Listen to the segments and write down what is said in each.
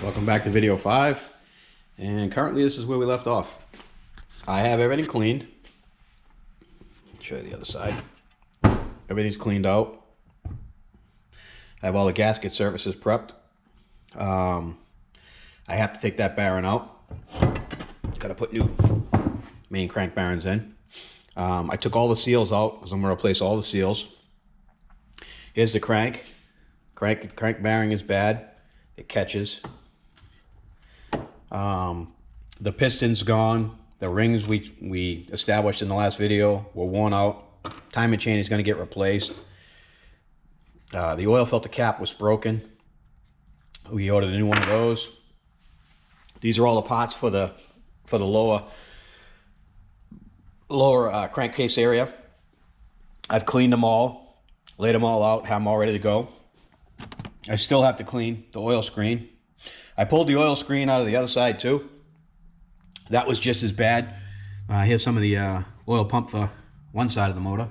Welcome back to video 5, and currently this is where we left off. I have everything cleaned. Show you the other side. Everything's cleaned out. I have all the gasket surfaces prepped. I have to take that bearing out. Got to put new main crank bearings in. I took all the seals out because I'm going to replace all the seals. Here's the crank. Crank bearing is bad. It catches. The piston's gone. The rings we established in the last video were worn out. Timing chain is going to get replaced. The oil filter cap was broken. We ordered a new one of those. These are all the parts for the lower crankcase area. I've cleaned them all, laid them all out, have them all ready to go. I still have to clean the oil screen. I pulled the oil screen out of the other side too. That was just as bad. Here's some of the oil pump for one side of the motor.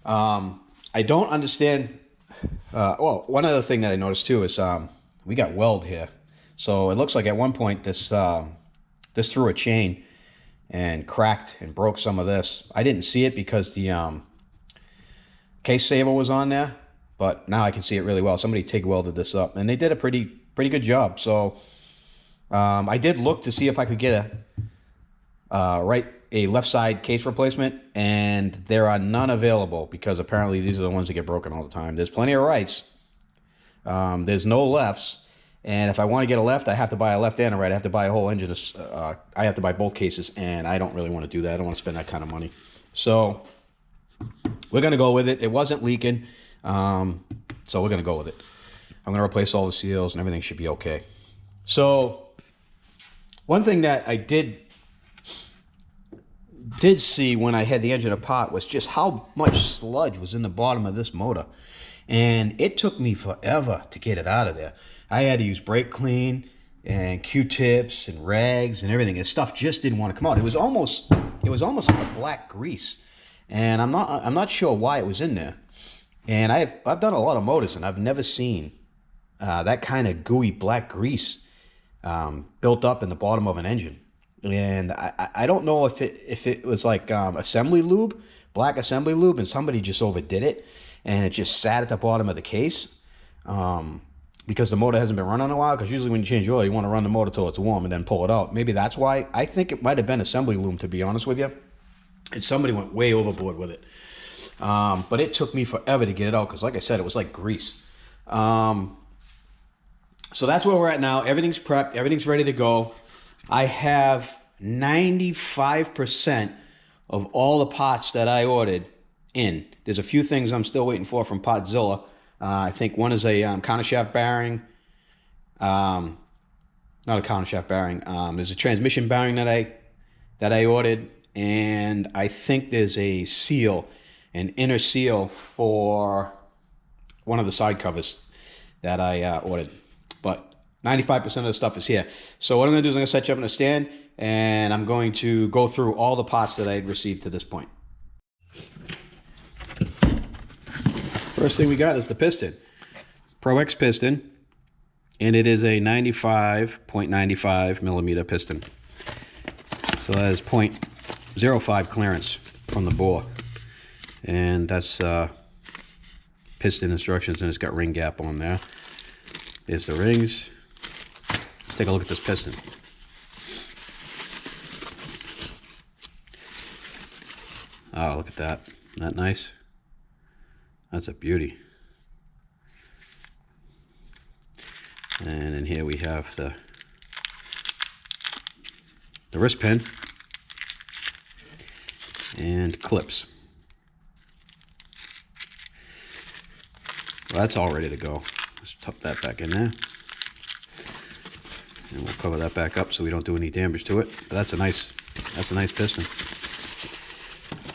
I don't understand. Well, one other thing that I noticed too is we got weld here. So it looks like at one point this threw a chain and cracked and broke some of this. I didn't see it because the case saver was on there, but now I can see it really well. Somebody TIG welded this up, and they did a pretty good job. So I did look to see if I could get a left side case replacement, and there are none available because apparently these are the ones that get broken all the time. There's plenty of rights. There's no lefts, and if I want to get a left, I have to buy a left and a right. I have to buy a whole engine. I have to buy both cases, and I don't really want to do that. I don't want to spend that kind of money. So we're going to go with it. It wasn't leaking, so we're going to go with it. I'm going to replace all the seals, and everything should be okay. So one thing that I did see when I had the engine apart was just how much sludge was in the bottom of this motor. And it took me forever to get it out of there. I had to use brake clean and Q-tips and rags and everything. And stuff just didn't want to come out. It was almost like a black grease. And I'm not sure why it was in there. And I've done a lot of motors, and I've never seen that kind of gooey black grease built up in the bottom of an engine. And I don't know if it was like assembly lube, black assembly lube, and somebody just overdid it, and it just sat at the bottom of the case because the motor hasn't been running in a while. Because usually when you change oil, you want to run the motor till it's warm and then pull it out. Maybe that's why. I think it might have been assembly lube, to be honest with you, and somebody went way overboard with it. But it took me forever to get it out because, like I said, it was like grease. So that's where we're at now. Everything's prepped. Everything's ready to go. I have 95% of all the parts that I ordered in. There's a few things I'm still waiting for from Potzilla. I think one is a countershaft bearing. Not a countershaft bearing. There's a transmission bearing that I ordered, and I think there's a seal, an inner seal for one of the side covers that I ordered. But 95% of the stuff is here. So what I'm going to do is I'm going to set you up in a stand, and I'm going to go through all the parts that I had received to this point. First thing we got is the piston. Pro X piston, and it is a 95.95 millimeter piston. So that is 0.05 clearance from the bore. And that's piston instructions, and it's got ring gap on there. There's the rings. Let's take a look at this piston. Oh, look at that. Isn't that nice? That's a beauty. And in here we have the wrist pin and clips. Well, that's all ready to go. Let's tuck that back in there. And we'll cover that back up so we don't do any damage to it. But that's a nice piston.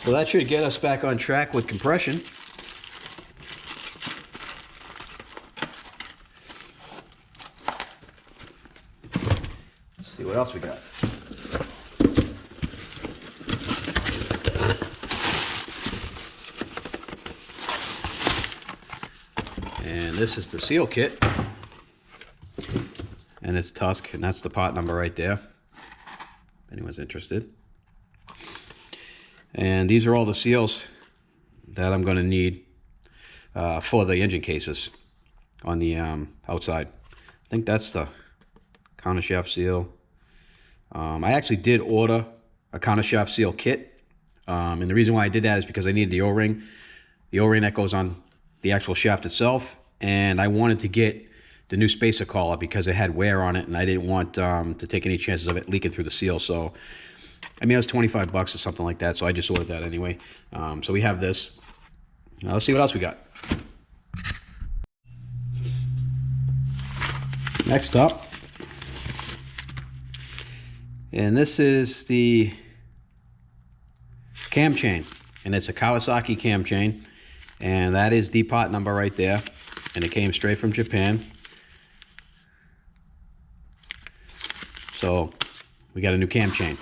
So that should get us back on track with compression. Let's see what else we got. And this is the seal kit. and it's Tusk, and that's the part number right there, if anyone's interested. And these are all the seals that I'm going to need for the engine cases on the outside. I think that's the countershaft seal. I actually did order a countershaft seal kit, and the reason why I did that is because I needed the O-ring that goes on the actual shaft itself, and I wanted to get the new spacer collar because it had wear on it, and I didn't want to take any chances of it leaking through the seal. So I mean, it was 25 bucks or something like that, so I just ordered that anyway. So we have this. Now let's see what else we got. Next up, and this is the cam chain, and it's a Kawasaki cam chain, and that is the part number right there, and it came straight from Japan. So we got a new cam chain.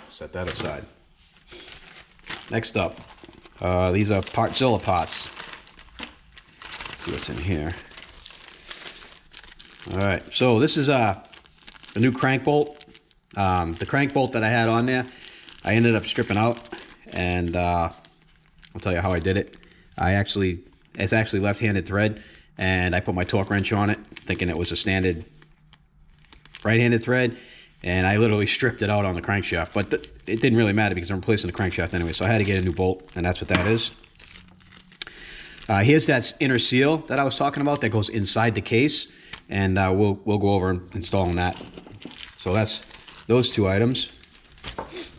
Set that aside. Next up, these are Partzilla pots. Let's see what's in here. All right, so this is a new crank bolt. The crank bolt that I had on there, I ended up stripping out, and I'll tell you how I did it. It's actually left-handed thread, and I put my torque wrench on it, thinking it was a standard right-handed thread, and I literally stripped it out on the crankshaft, but it didn't really matter because I'm replacing the crankshaft anyway, so I had to get a new bolt, and that's what that is. Here's that inner seal that I was talking about that goes inside the case, and we'll go over and installing that. So that's those two items. Let's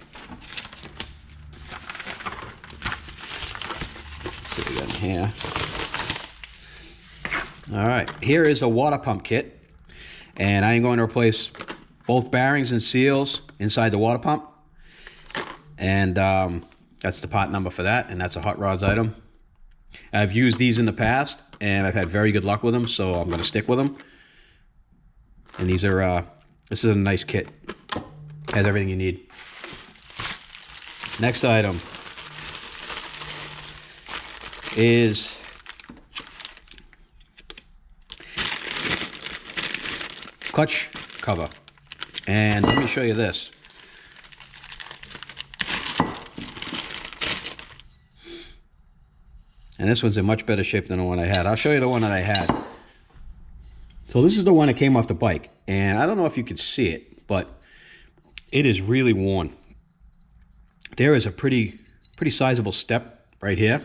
see what we got in here. All right, here is a water pump kit, and I am going to replace both bearings and seals inside the water pump, and that's the part number for that, and that's a Hot Rods item. I've used these in the past, and I've had very good luck with them, so I'm going to stick with them. And these are, this is a nice kit. Has everything you need. Next item is clutch cover. And let me show you this. And this one's in much better shape than the one I had. I'll show you the one that I had. So this is the one that came off the bike. And I don't know if you can see it, but it is really worn. There is a pretty sizable step right here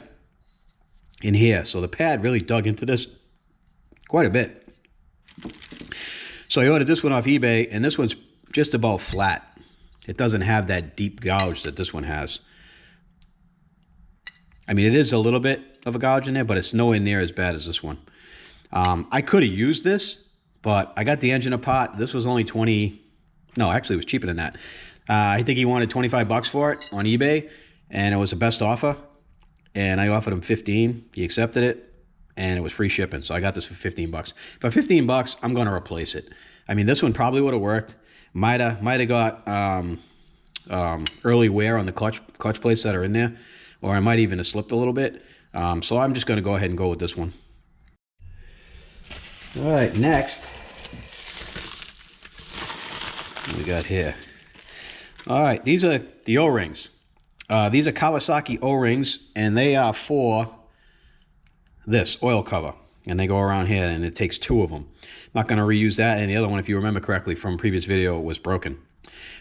in here. So the pad really dug into this quite a bit. So I ordered this one off eBay, and this one's just about flat. It doesn't have that deep gouge that this one has. I mean, it is a little bit of a gouge in there, but it's nowhere near as bad as this one. I could have used this, but I got the engine apart. This was only 20, no, actually it was cheaper than that. I think he wanted 25 bucks for it on eBay, and it was the best offer. And I offered him 15. He accepted it, and it was free shipping. So I got this for 15 bucks. For 15 bucks, I'm going to replace it. I mean, this one probably would have worked. Might have got early wear on the clutch plates that are in there, or I might even have slipped a little bit. So I'm just going to go ahead and go with this one. All right, next, what we got here? All right, these are the O-rings. These are Kawasaki O-rings, and they are for this oil cover. And they go around here, and it takes two of them. I'm not going to reuse that, and the other one, if you remember correctly from a previous video, was broken.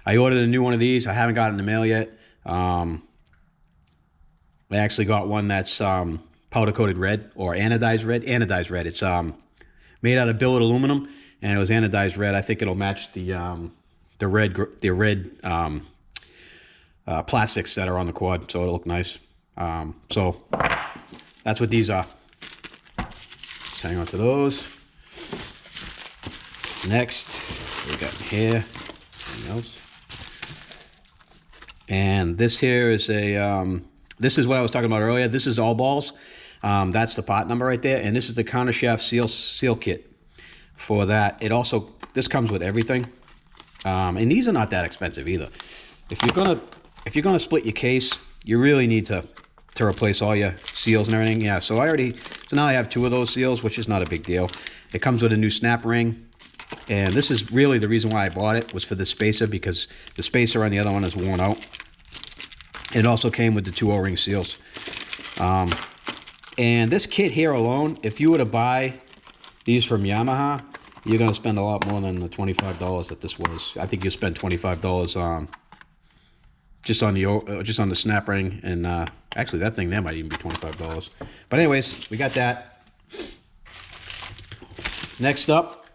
I ordered a new one of these. I haven't got it in the mail yet. I actually got one that's powder-coated red, or anodized red. Anodized red. It's made out of billet aluminum, and it was anodized red. I think it'll match the red plastics that are on the quad, so it'll look nice. So that's what these are. Just hang on to those. Next, what we got in here? Anything else? And this here is a this is what I was talking about earlier. This is all balls. That's the part number right there, and this is the countershaft seal kit for that. It also, this comes with everything, and these are not that expensive either. If you're gonna split your case, you really need to replace all your seals and everything. Yeah, so now I have two of those seals, which is not a big deal. It comes with a new snap ring. And this is really the reason why I bought it, was for the spacer, because the spacer on the other one is worn out. And it also came with the 2 O-ring seals. And this kit here alone, if you were to buy these from Yamaha, you're going to spend a lot more than the $25 that this was. I think you spend $25 just on the snap ring, and actually that thing there might even be $25. But anyways, we got that. Next up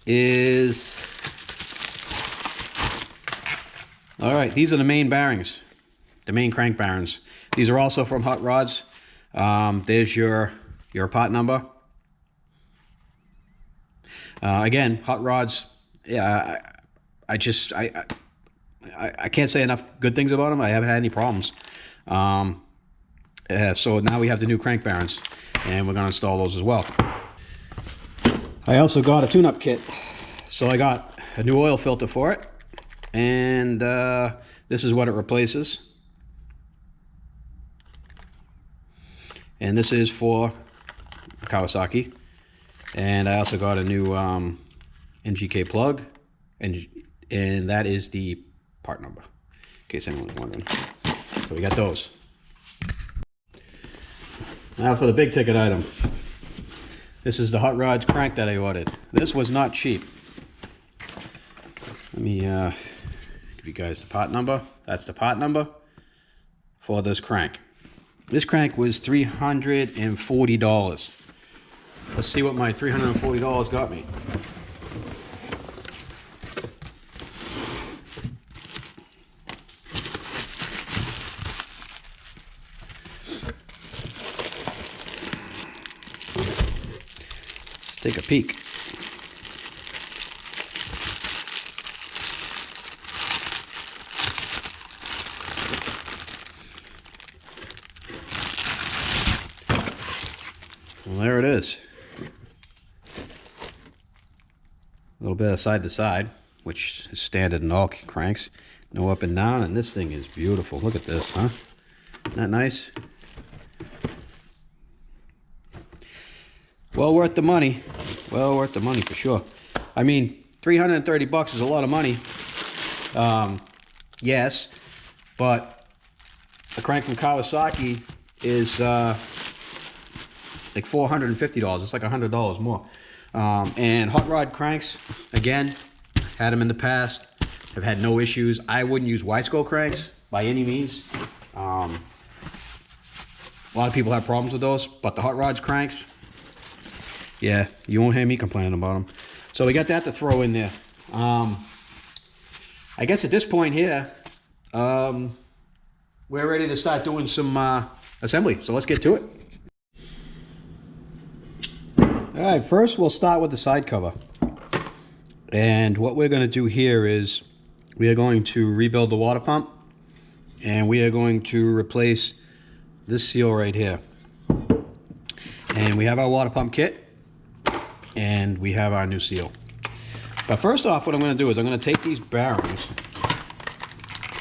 is, all right, these are the main bearings, the main crank bearings. These are also from Hot Rods. There's your part number. Again, Hot Rods. Yeah, I can't say enough good things about them. I haven't had any problems. So now we have the new crank bearings, and we're going to install those as well. I also got a tune-up kit. So I got a new oil filter for it, and this is what it replaces. And this is for Kawasaki. And I also got a new NGK plug, and that is the part number, in case anyone's wondering. So we got those. Now for the big ticket item. This is the Hot Rods crank that I ordered. This was not cheap. Let me give you guys the part number. That's the part number for this crank. This crank was $340. Let's see what my $340 got me. Let's take a peek. Well, there it is. A little bit of side to side, which is standard in all cranks. No up and down, and this thing is beautiful. Look at this, huh? Isn't that nice? Well worth the money. Well worth the money for sure. I mean, 330 bucks is a lot of money. Yes, but a crank from Kawasaki is like $450. It's like $100 more. And hot rod cranks, again, had them in the past, have had no issues. I wouldn't use Wiseco cranks by any means. A lot of people have problems with those, but the hot rods cranks, yeah, you won't hear me complaining about them. So we got that to throw in there. I guess at this point here, we're ready to start doing some assembly. So let's get to it. All right, first we'll start with the side cover. And what we're going to do here is we are going to rebuild the water pump, and we are going to replace this seal right here. And we have our water pump kit, and we have our new seal. But first off, what I'm going to do is I'm going to take these bearings.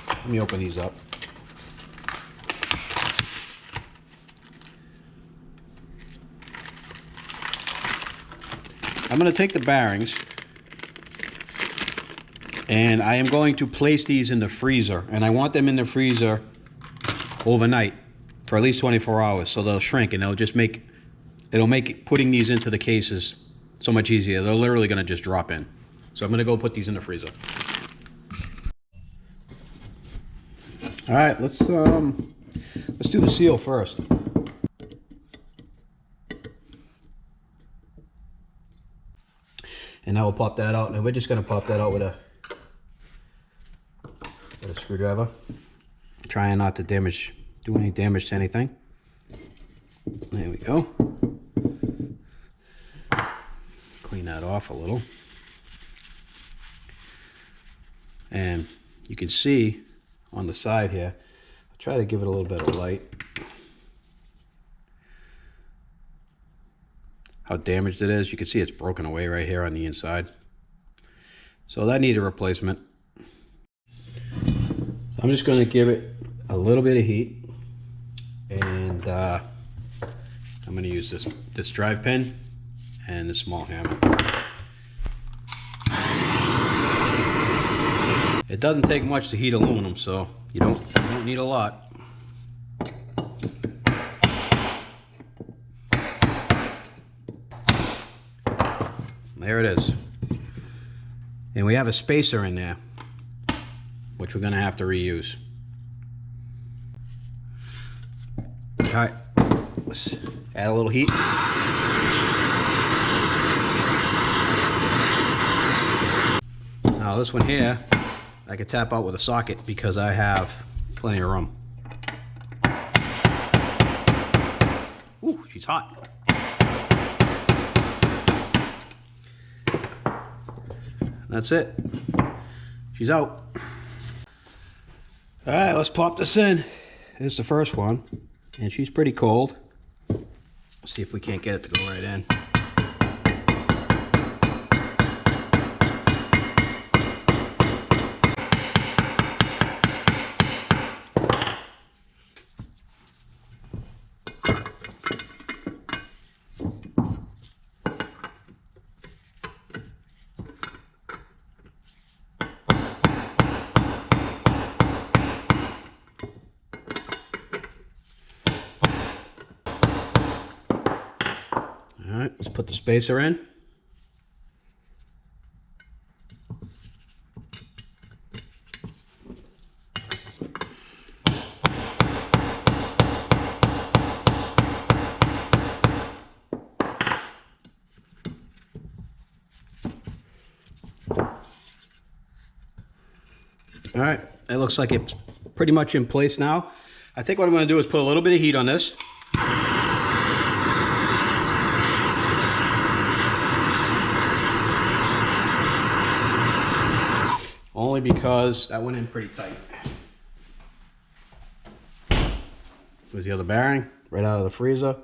Let me open these up. I'm going to take the bearings, and I am going to place these in the freezer, and I want them in the freezer overnight for at least 24 hours, so they'll shrink, and it'll make putting these into the cases so much easier. They're literally going to just drop in. So I'm going to go put these in the freezer. All right, let's do the seal first. And now we'll pop that out, and we're just going to pop that out with a screwdriver, trying not to do any damage to anything. There we go. Clean that off a little. And you can see on the side here, I'll try to give it a little bit of light, how damaged it is. You can see it's broken away right here on the inside. So that needed a replacement. I'm just going to give it a little bit of heat, and I'm going to use this drive pin and this small hammer. It doesn't take much to heat aluminum, so you don't need a lot. There it is. And we have a spacer in there, which we're going to have to reuse. All right, let's add a little heat. Now this one here, I can tap out with a socket because I have plenty of room. Ooh, she's hot. That's it. She's out. All right, let's pop this in. Here's the first one, and she's pretty cold. Let's see if we can't get it to go right in. All right, let's put the spacer in. All right, it looks like it's pretty much in place now. I think what I'm going to do is put a little bit of heat on this. Only because that went in pretty tight. There's the other bearing right out of the freezer.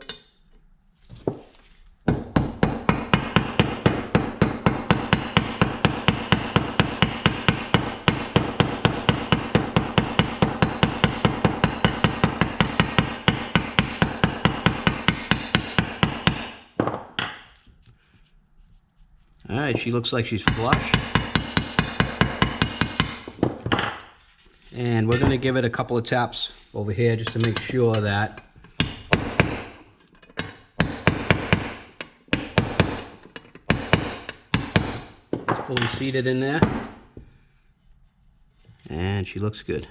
All right, she looks like she's flush. And we're going to give it a couple of taps over here just to make sure that it's fully seated in there. And she looks good.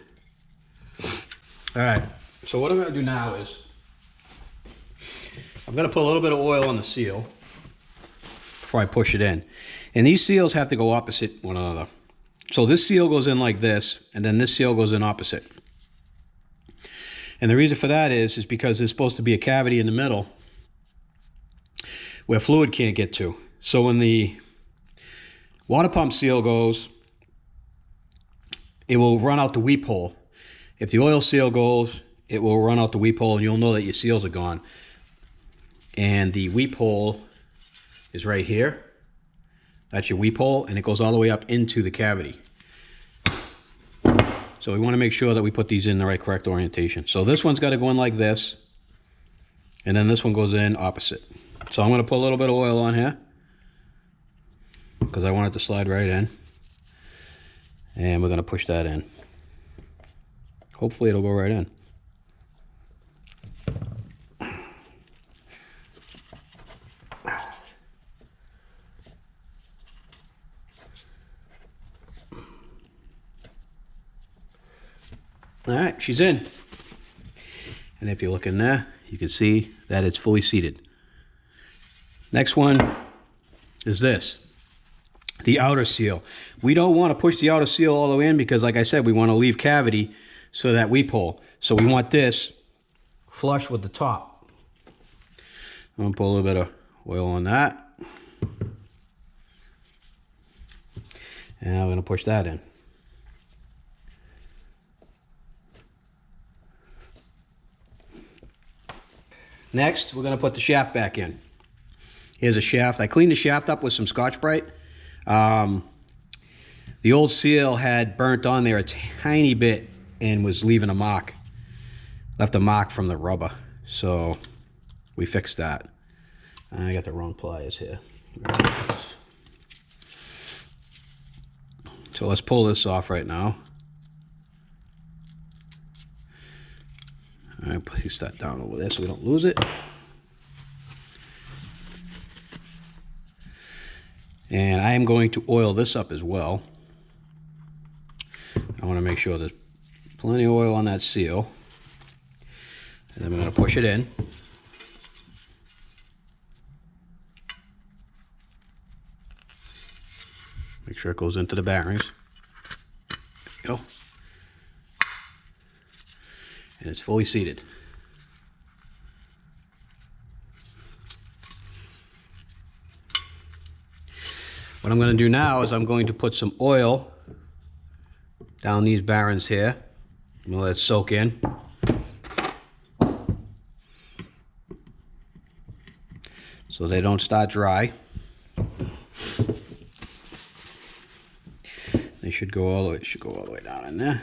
All right, so what I'm going to do now is I'm going to put a little bit of oil on the seal before I push it in. And these seals have to go opposite one another. So this seal goes in like this, and then this seal goes in opposite. And the reason for that is because there's supposed to be a cavity in the middle where fluid can't get to. So when the water pump seal goes, it will run out the weep hole. If the oil seal goes, it will run out the weep hole, and you'll know that your seals are gone. And the weep hole is right here. That's your weep hole, and it goes all the way up into the cavity. So we want to make sure that we put these in the right correct orientation. So this one's got to go in like this, and then this one goes in opposite. So I'm going to put a little bit of oil on here because I want it to slide right in. And we're going to push that in. Hopefully it'll go right in. All right, she's in. And if you look in there, you can see that it's fully seated. Next one is this, the outer seal. We don't want to push the outer seal all the way in because, like I said, we want to leave cavity so that we pull. So we want this flush with the top. I'm going to put a little bit of oil on that. And I'm going to push that in. Next, we're going to put the shaft back in. Here's a shaft. I cleaned the shaft up with some Scotch-Brite. The old seal had burnt on there a tiny bit and was leaving a mark. Left a mark from the rubber. So we fixed that. I got the wrong pliers here. So let's pull this off right now. All right, place that down over there so we don't lose it. And I am going to oil this up as well. I want to make sure there's plenty of oil on that seal. And then we're going to push it in. Make sure it goes into the bearings. There we go. And it's fully seated. What I'm going to do now is I'm going to put some oil down these bearings here. I'm going to let it soak in. So they don't start dry. They should go all the way down in there.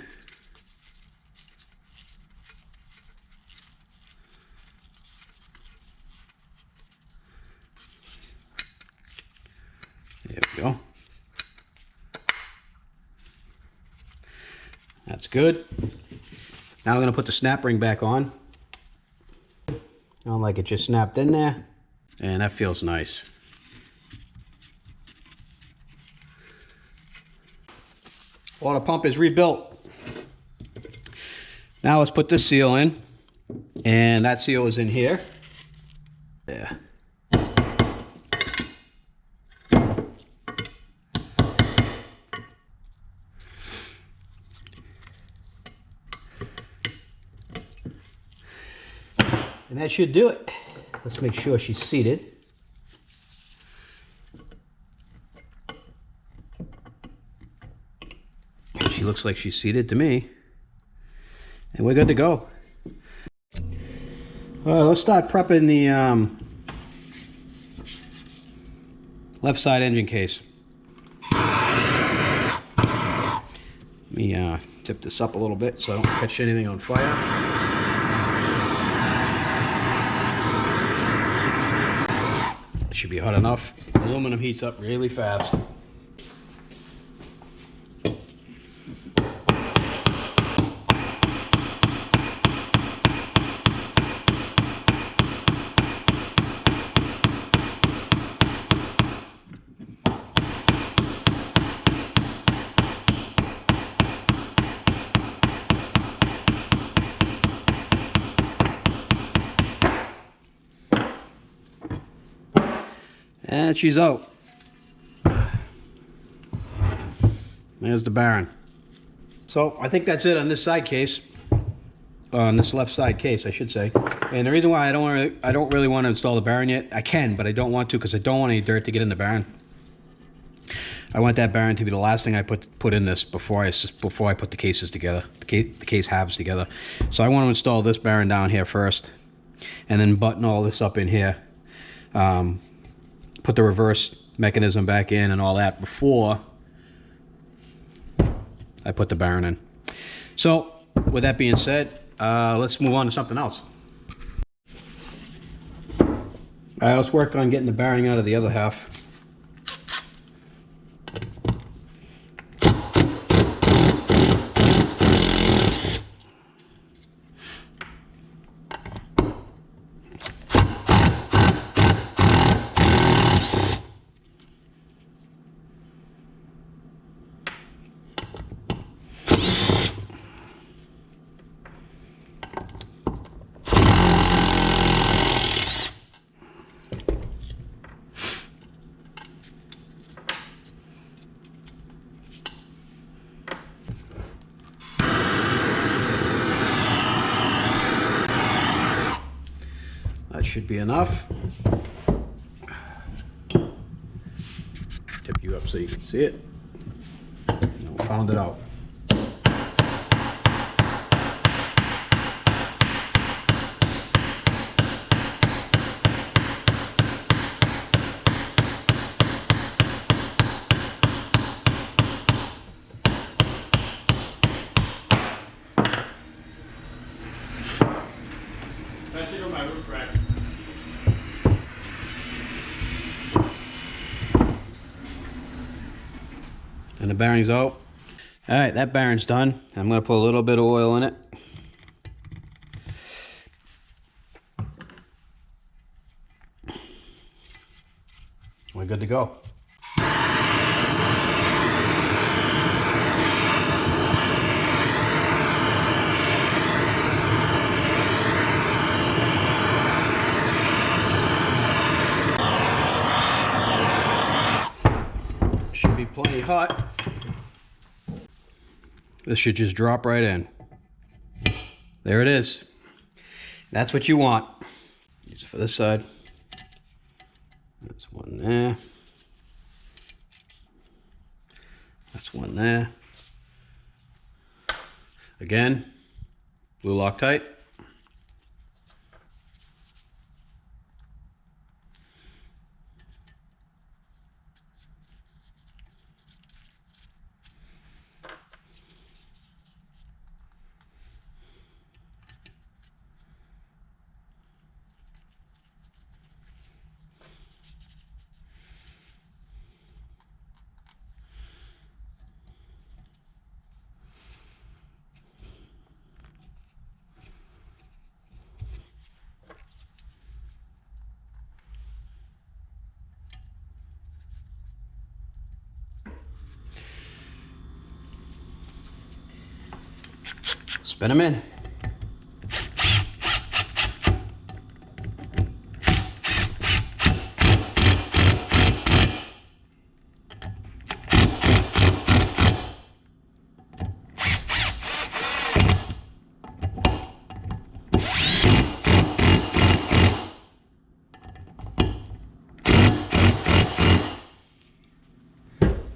There we go. That's good. Now I'm going to put the snap ring back on. I don't like it just snapped in there. And that feels nice. Water pump is rebuilt. Now let's put this seal in. And that seal is in here. There. And that should do it. Let's make sure she's seated. She looks like she's seated to me. And we're good to go. All right, let's start prepping the left side engine case. Let me tip this up a little bit so I don't catch anything on fire. Should be hot enough. Aluminum heats up really fast. And she's out. There's the bearing. So I think that's it on this side case, on this left side case, I should say. And the reason why I don't really want to install the bearing yet, I can, but I don't want to because I don't want any dirt to get in the bearing. I want that bearing to be the last thing I put in this before I put the cases together, the case halves together. So I want to install this bearing down here first, and then button all this up in here. Put the reverse mechanism back in and all that before I put the bearing in. So with that being said, let's move on to something else. All right, let's work on getting the bearing out of the other half. That should be enough. Tip you up so you can see it. And we'll pound it out. And the bearing's out. All right, that bearing's done. I'm gonna put a little bit of oil in it. We're good to go. Should be plenty hot. This should just drop right in. There it is. That's what you want. Use it for this side. There's one there. That's one there. Again, blue Loctite. Spin them in.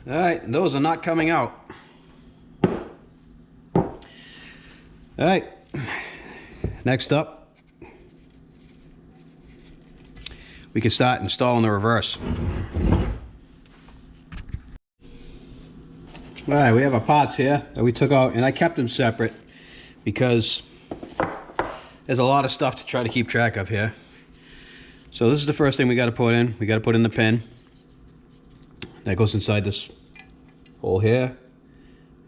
All right, those are not coming out. All right, next up, we can start installing the reverse. All right, we have our parts here that we took out, and I kept them separate because there's a lot of stuff to try to keep track of here. So this is the first thing we got to put in. We got to put in the pin. That goes inside this hole here,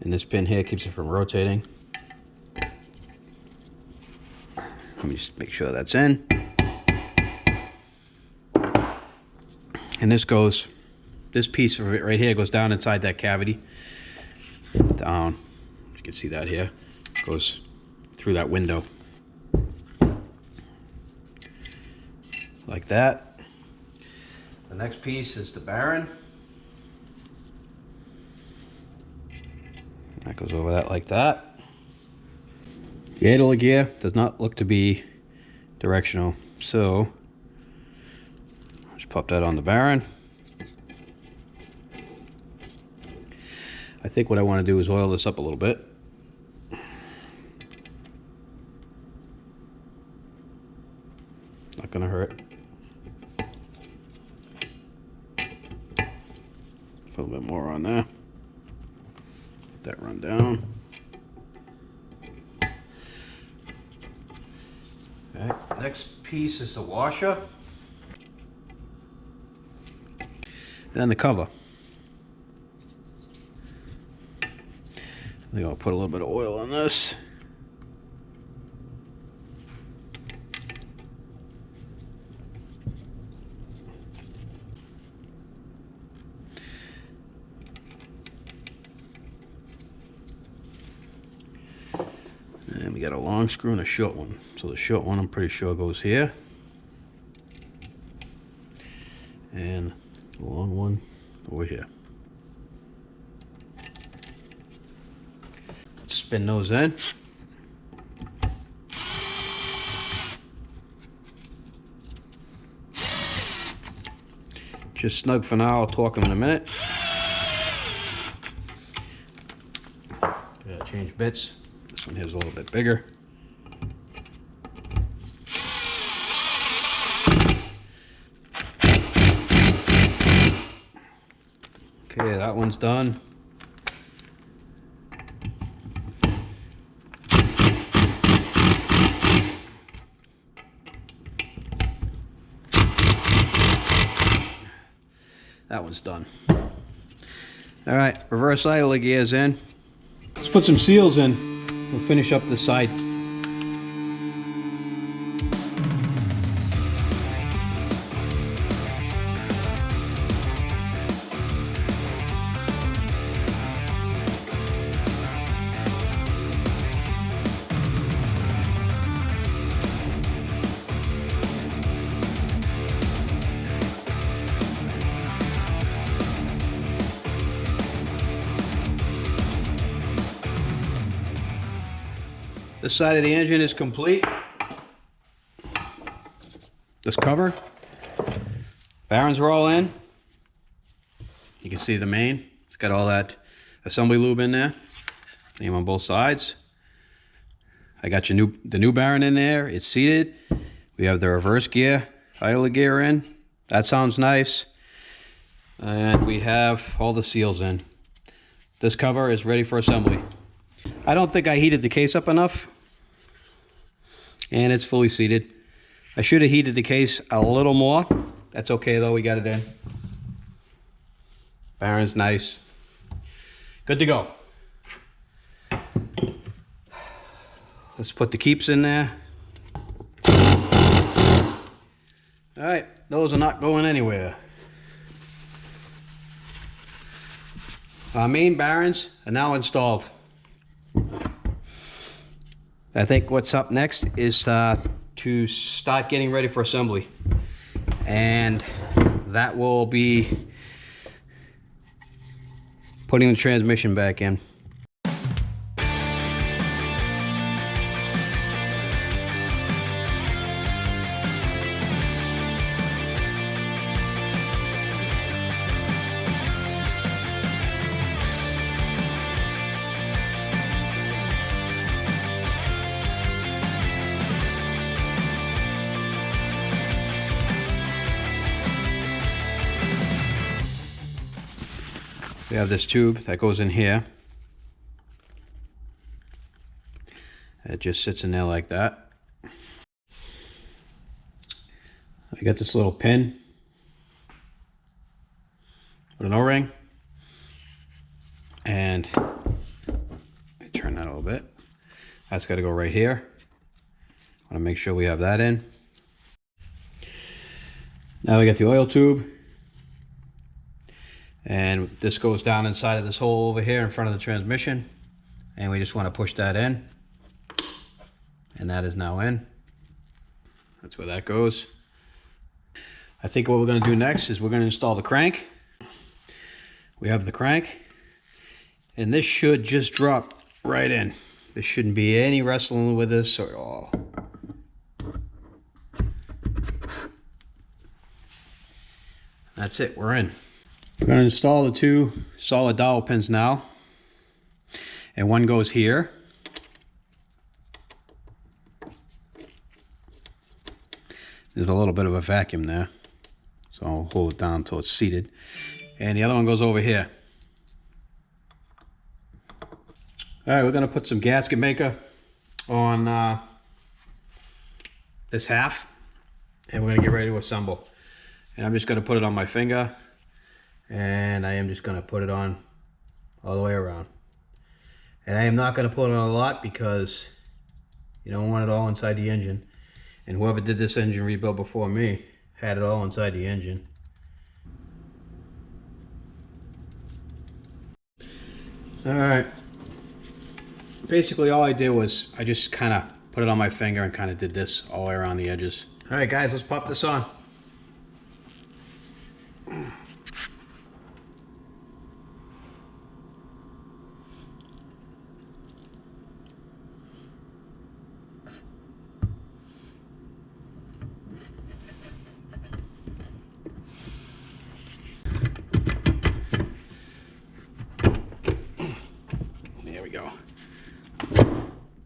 and this pin here keeps it from rotating. Let me just make sure that's in. And this piece of it right here goes down inside that cavity. Down, you can see that here. Goes through that window. Like that. The next piece is the bearing. That goes over that like that. The idler gear does not look to be directional, so just pop that on the bearing. I think what I want to do is oil this up a little bit. Not gonna hurt. Put a little bit more on there. Let that run down. Okay, next piece is the washer. And then the cover. I think I'll put a little bit of oil on this. And we got a long screw and a short one. So the short one I'm pretty sure goes here. And the long one over here. Spin those in. Just snug for now, I'll torque them in a minute. Gotta change bits. This one here's a little bit bigger. Okay, that one's done. That one's done. All right, reverse idler gear's in. Let's put some seals in. We'll finish up this side. This side of the engine is complete. This cover, bearings are all in. You can see the main. It's got all that assembly lube in there. Name on both sides. I got the new bearing in there. It's seated. We have the reverse gear, idler gear in. That sounds nice. And we have all the seals in. This cover is ready for assembly. I don't think I heated the case up enough, and it's fully seated. I should have heated the case a little more. That's okay though, we got it in. Bearing's nice. Good to go. Let's put the keeps in there. All right, those are not going anywhere. Our main bearings are now installed. I think what's up next is to start getting ready for assembly, and that will be putting the transmission back in. We have this tube that goes in here. It just sits in there like that. I got this little pin with an O-ring, and let me turn that a little bit. That's got to go right here. I want to make sure we have that in. Now we got the oil tube. And this goes down inside of this hole over here in front of the transmission, and we just want to push that in, and that is now in. That's where that goes. I think what we're going to do next is we're going to install the crank. We have the crank, and this should just drop right in. There shouldn't be any wrestling with this at all. That's it, we're in. We're going to install the two solid dowel pins now, and one goes here. There's a little bit of a vacuum there, so I'll hold it down until it's seated. And the other one goes over here. Alright, we're going to put some gasket maker on this half, and we're going to get ready to assemble. And I'm just going to put it on my finger. And I am just going to put it on all the way around. And I am not going to put it on a lot because you don't want it all inside the engine. And whoever did this engine rebuild before me had it all inside the engine. Alright. Basically all I did was I just kind of put it on my finger and kind of did this all the way around the edges. Alright guys, let's pop this on. There we go.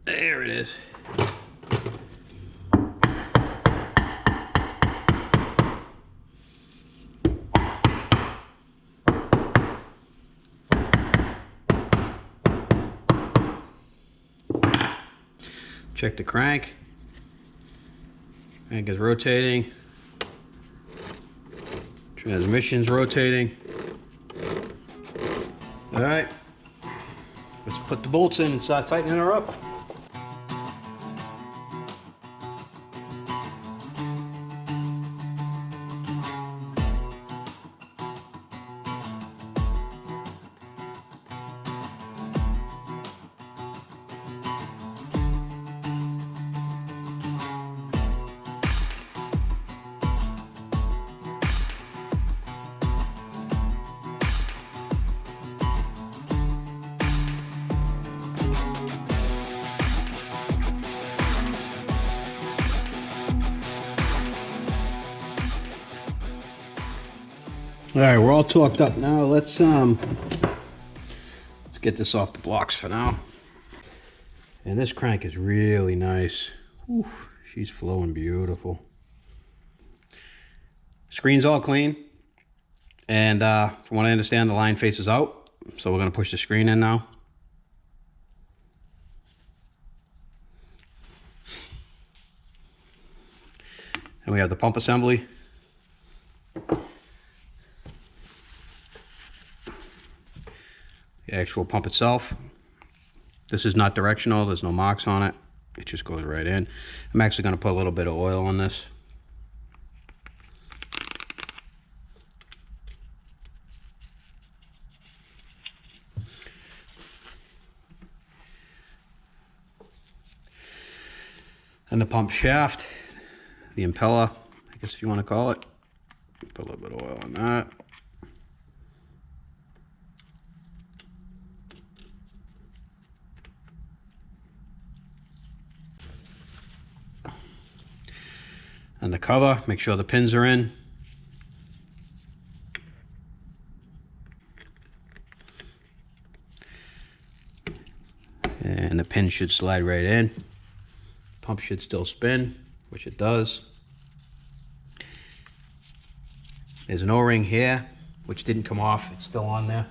There it is. Check the crank. Crank is rotating. Transmission's rotating. All right, let's put the bolts in and start tightening her up. All right, we're all torqued up now. Let's get this off the blocks for now. And this crank is really nice. Whew, she's flowing beautiful. Screen's all clean. And from what I understand, the line faces out. So we're gonna push the screen in now. And we have the pump assembly. The actual pump itself. This is not directional, there's no marks on it. It just goes right in. I'm actually going to put a little bit of oil on this. And the pump shaft, the impeller, I guess if you want to call it. Put a little bit of oil on that. And the cover, make sure the pins are in. And the pin should slide right in. Pump should still spin, which it does. There's an O-ring here, which didn't come off. It's still on there.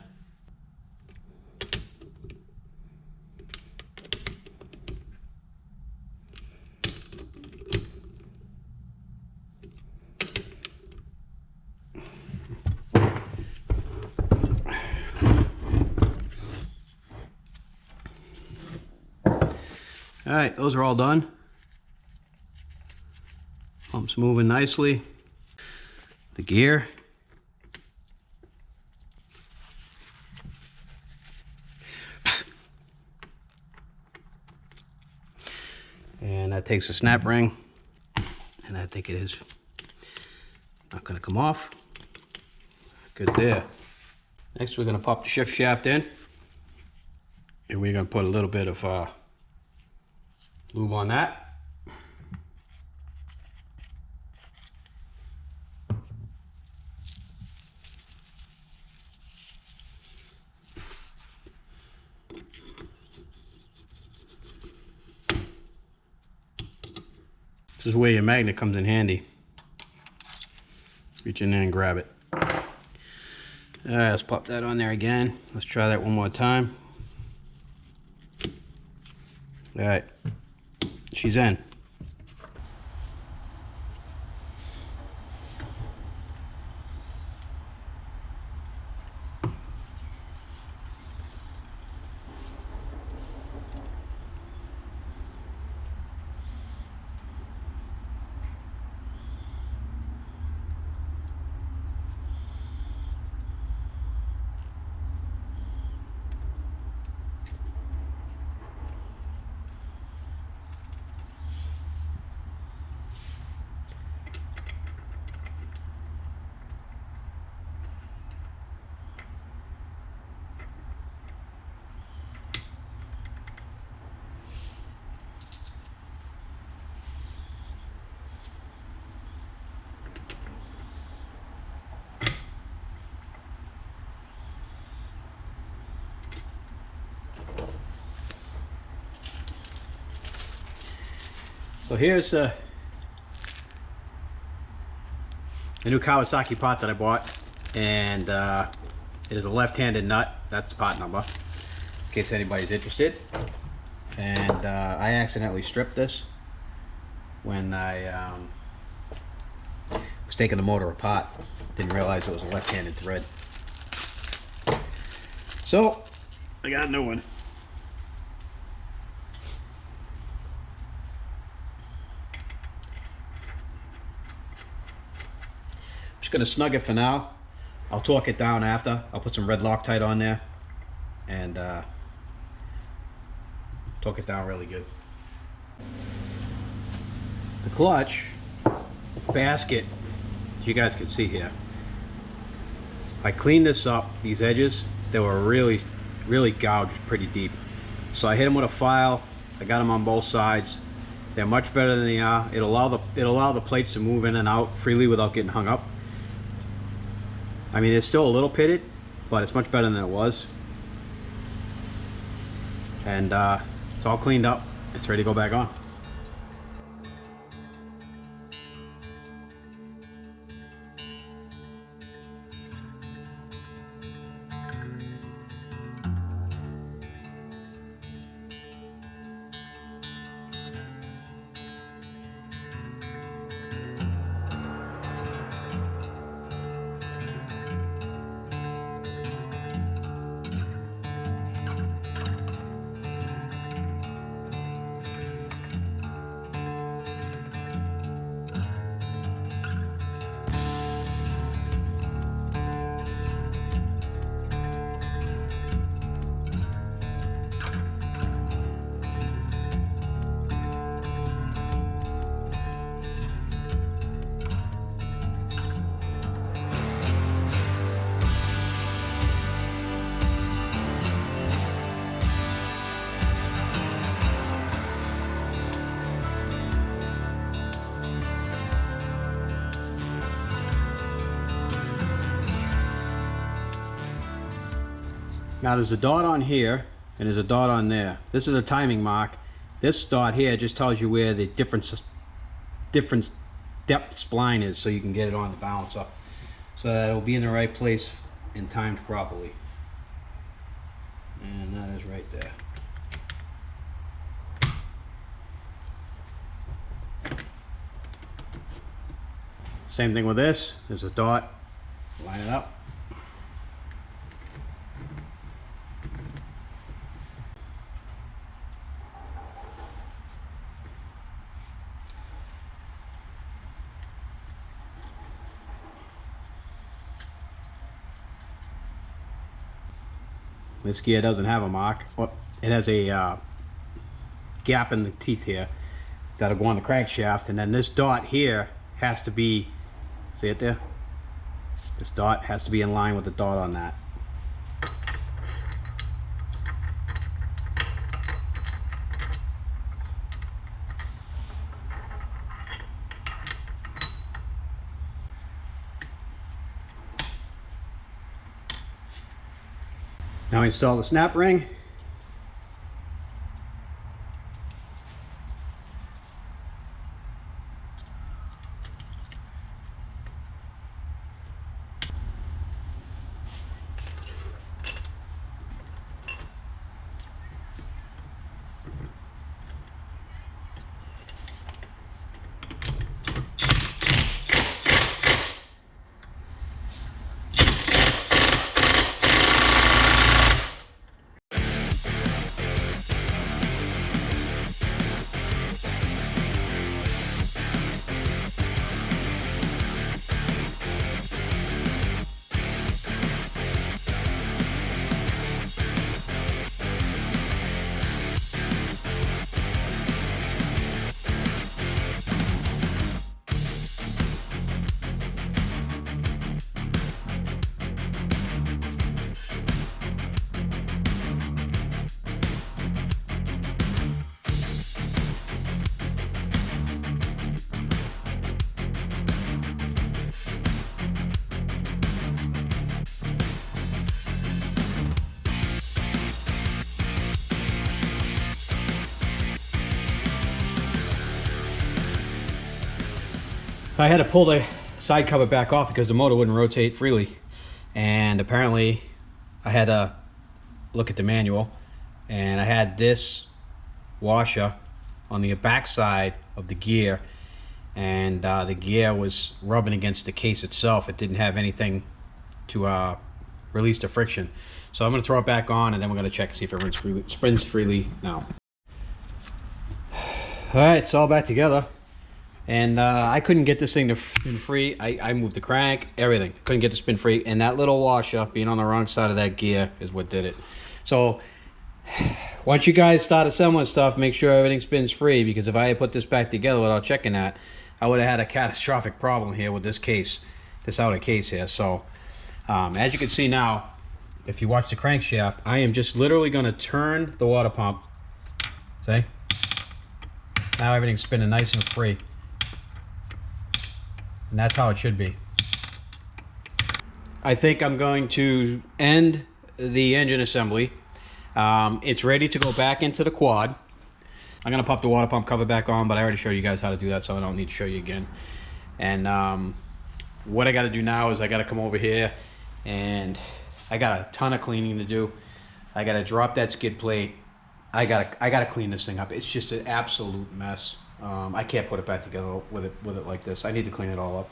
All right, those are all done. Pump's moving nicely. The gear. And that takes a snap ring. And I think it is not gonna come off. Good there. Next we're gonna pop the shift shaft in. And we're gonna put a little bit of lube on that. This is where your magnet comes in handy. Reach in there and grab it. Alright, let's pop that on there again. Let's try that one more time. Alright. She's in. So here's the new Kawasaki pot that I bought, and it is a left-handed nut. That's the pot number, in case anybody's interested. And I accidentally stripped this when I was taking the motor apart. Didn't realize it was a left-handed thread. So I got a new one. gonna snug it for now. I'll torque it down after. I'll put some red Loctite on there and torque it down really good. The clutch basket, as you guys can see here, I cleaned this up. These edges, they were really gouged pretty deep. So I hit them with a file. I got them on both sides. They're much better than they are. It'll allow the plates to move in and out freely without getting hung up. I mean, it's still a little pitted, but it's much better than it was. And it's all cleaned up. It's ready to go back on. Now there's a dot on here and there's a dot on there. This is a timing mark. This dot here just tells you where the different depth spline is, so you can get it on the balancer, so that it'll be in the right place and timed properly. And that is right there. Same thing with this. There's a dot. Line it up. This gear doesn't have a mark. Well, it has a gap in the teeth here that'll go on the crankshaft, and then this dot here has to be, see it there? This dot has to be in line with the dot on that. Now install the snap ring. I had to pull the side cover back off because the motor wouldn't rotate freely, and apparently I had to look at the manual, and I had this washer on the back side of the gear, and the gear was rubbing against the case itself. It didn't have anything to release the friction, so I'm going to throw it back on, and then we're going to check and see if it spins freely now. All right, it's all back together. And I couldn't get this thing to spin free. I moved the crank, everything. Couldn't get to spin free. And that little washer being on the wrong side of that gear is what did it. So once you guys start assembling stuff, make sure everything spins free, because if I had put this back together without checking that, I would have had a catastrophic problem here with this case, this outer case here. So as you can see now, if you watch the crankshaft, I am just literally going to turn the water pump. See? Now everything's spinning nice and free. And that's how it should be. I think I'm going to end the engine assembly. It's ready to go back into the quad. I'm going to pop the water pump cover back on, but I already showed you guys how to do that, so I don't need to show you again. And what I got to do now is I got to come over here, and I got a ton of cleaning to do. I got to drop that skid plate. I got to clean this thing up. It's just an absolute mess. I can't put it back together with it like this. I need to clean it all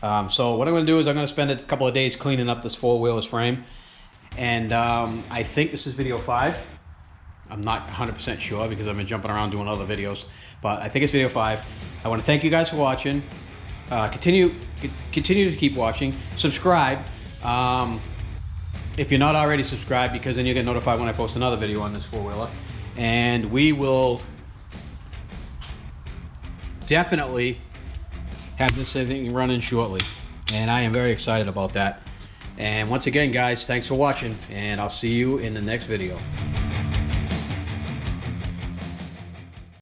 up. So what I'm going to do is I'm going to spend a couple of days cleaning up this four-wheeler's frame. And I think this is video 5. I'm not 100% sure because I've been jumping around doing other videos. But I think it's video 5. I want to thank you guys for watching. Continue to keep watching. Subscribe if you're not already subscribed, because then you'll get notified when I post another video on this four-wheeler. And we will definitely have this thing running shortly, and I am very excited about that. And once again, guys, thanks for watching, and I'll see you in the next video.